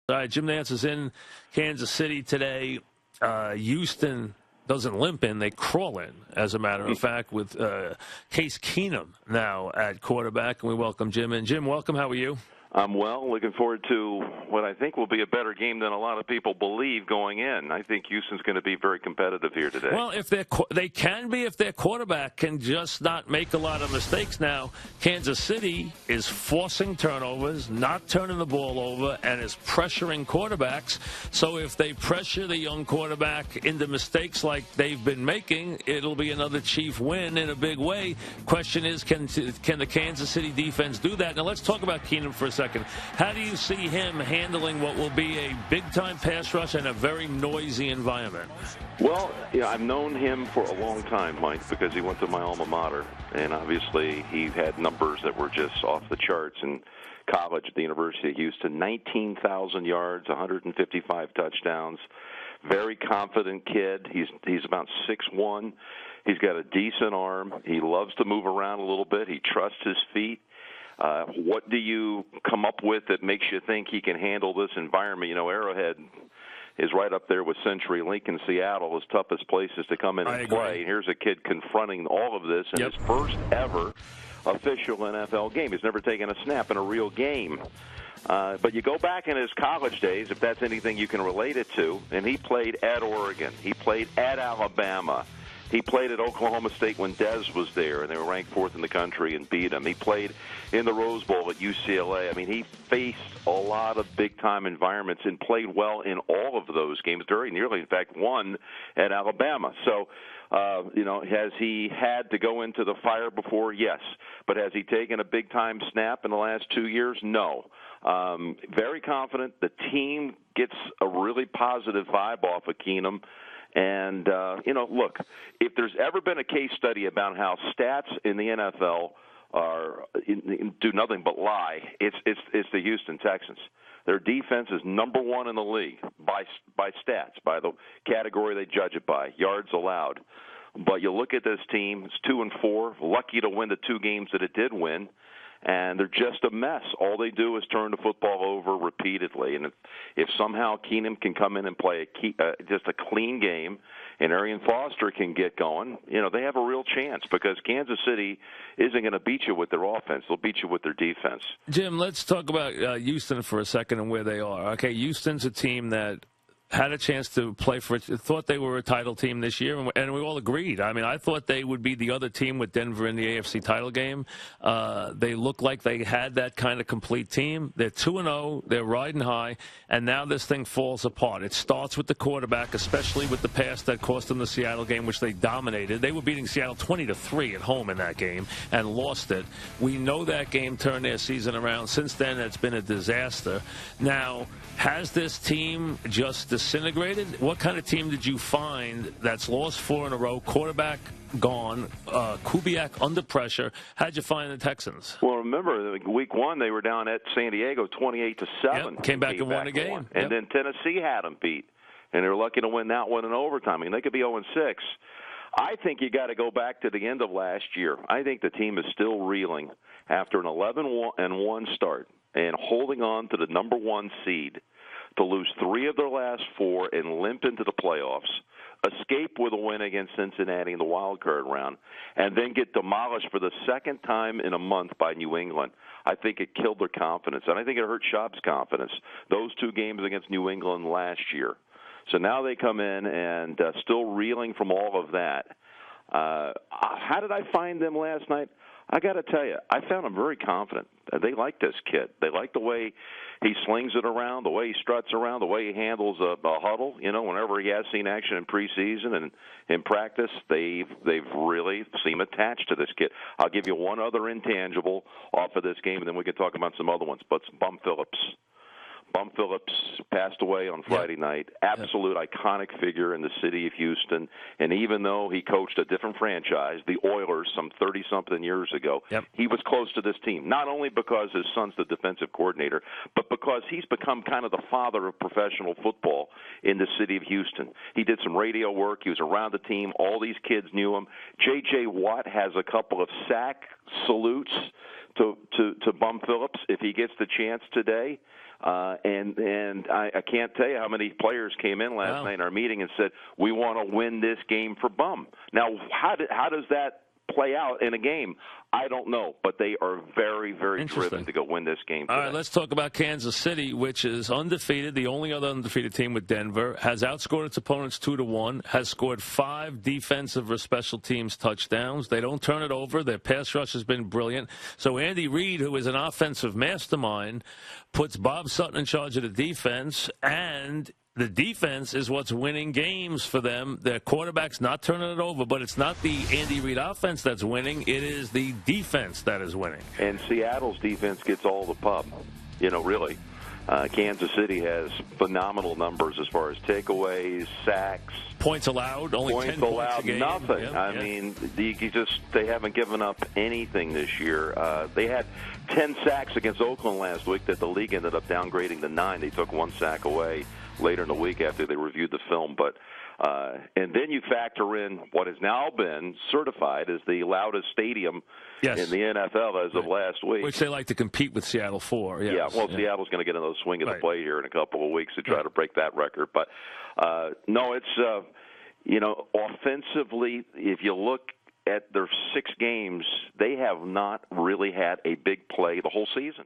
All right, Jim Nantz is in Kansas City today. Houston doesn't limp in, they crawl in, as a matter of fact, with Case Keenum now at quarterback. And we welcome Jim in. Jim, welcome. How are you? I'm well. Looking forward to what I think will be a better game than a lot of people believe going in. I think Houston's going to be very competitive here today. Well, if they can be if their quarterback can just not make a lot of mistakes. Now, Kansas City is forcing turnovers, not turning the ball over, and is pressuring quarterbacks. So if they pressure the young quarterback into mistakes like they've been making, it'll be another Chief win in a big way. Question is, can the Kansas City defense do that? Now, let's talk about Keenum for a second. How do you see him handling what will be a big-time pass rush and a very noisy environment? Well, I've known him for a long time, Mike, because he went to my alma mater, and obviously he had numbers that were just off the charts in college at the University of Houston. 19,000 yards, 155 touchdowns. Very confident kid. He's about 6'1". He's got a decent arm. He loves to move around a little bit. He trusts his feet. What do you come up with that makes you think he can handle this environment? Arrowhead is right up there with Century Lincoln, Seattle, as toughest places to come in and play. Here's a kid confronting all of this in his first ever official NFL game. He's never taken a snap in a real game. But you go back in his college days, if that's anything you can relate it to, and he played at Oregon. He played at Alabama. He played at Oklahoma State when Dez was there, and they were ranked 4th in the country and beat him. He played in the Rose Bowl at UCLA. I mean, he faced a lot of big-time environments and played well in all of those games, very nearly, in fact, won at Alabama. So, has he had to go into the fire before? Yes. But has he taken a big-time snap in the last 2 years? No. Very confident. The team gets a really positive vibe off of Keenum. And, look, if there's ever been a case study about how stats in the NFL do nothing but lie, it's the Houston Texans. Their defense is number one in the league by stats, by the category they judge it by, yards allowed. But you look at this team, it's 2-4, lucky to win the 2 games that it did win. And they're just a mess. All they do is turn the football over repeatedly. And if somehow Keenum can come in and play just a clean game, and Arian Foster can get going, they have a real chance, because Kansas City isn't going to beat you with their offense. They'll beat you with their defense. Jim, let's talk about Houston for a second and where they are. Okay, Houston's a team that had a chance to play for it, thought they were a title team this year, and we all agreed. I mean, I thought they would be the other team with Denver in the AFC title game. They look like they had that kind of complete team. They're 2-0, they're riding high, and now this thing falls apart. It starts with the quarterback, especially with the pass that cost them the Seattle game, which they dominated. They were beating Seattle 20-3 at home in that game and lost it. We know that game turned their season around. Since then, it's been a disaster. Now, has this team just disintegrated? What kind of team did you find that's lost 4 in a row, quarterback gone, Kubiak under pressure? How'd you find the Texans? Well, remember, week 1, they were down at San Diego 28-7. Yep, came back and won the game. And then Tennessee had them beat, and they were lucky to win that one in overtime. I mean, they could be 0-6. I think you got to go back to the end of last year. I think the team is still reeling after an 11-1 start and holding on to the number 1 seed to lose 3 of their last 4 and limp into the playoffs, escape with a win against Cincinnati in the wild card round, and then get demolished for the second time in a month by New England. I think it killed their confidence, and I think it hurt Schaub's confidence, those 2 games against New England last year. So now they come in and still reeling from all of that. How did I find them last night? I got to tell you, I found them very confident. They like this kid. They like the way he slings it around, the way he struts around, the way he handles a huddle. Whenever he has seen action in preseason and in practice, they've really seemed attached to this kid. I'll give you one other intangible off of this game, and then we can talk about some other ones. But Bum Phillips. Bum Phillips passed away on Friday night. Absolute iconic figure in the city of Houston. And even though he coached a different franchise, the Oilers, some 30-something years ago, he was close to this team. Not only because his son's the defensive coordinator, but because he's become kind of the father of professional football in the city of Houston. He did some radio work. He was around the team. All these kids knew him. J.J. Watt has a couple of sack salutes to Bum Phillips if he gets the chance today. And I can't tell you how many players came in last night in our meeting and said, we want to win this game for Bum. Now, how does that play out in a game? I don't know, but they are very, very driven to go win this game today. All right, let's talk about Kansas City, which is undefeated, the only other undefeated team with Denver, has outscored its opponents 2-1, has scored 5 defensive or special teams touchdowns. They don't turn it over. Their pass rush has been brilliant. So Andy Reid, who is an offensive mastermind, puts Bob Sutton in charge of the defense, and the defense is what's winning games for them. Their quarterback's not turning it over, but it's not the Andy Reid offense that's winning. It is the defense that is winning. And Seattle's defense gets all the pub, really. Kansas City has phenomenal numbers as far as takeaways, sacks. Points allowed, only 10 points a game. Nothing. I mean, they haven't given up anything this year. They had 10 sacks against Oakland last week that the league ended up downgrading to 9. They took 1 sack away later in the week after they reviewed the film. But and then you factor in what has now been certified as the loudest stadium in the NFL as of last week. Which they like to compete with Seattle for. Yes. Yeah, Seattle's going to get another swing of the play here in a couple of weeks to try to break that record. But, no, it's, offensively, if you look at their 6 games, they have not really had a big play the whole season.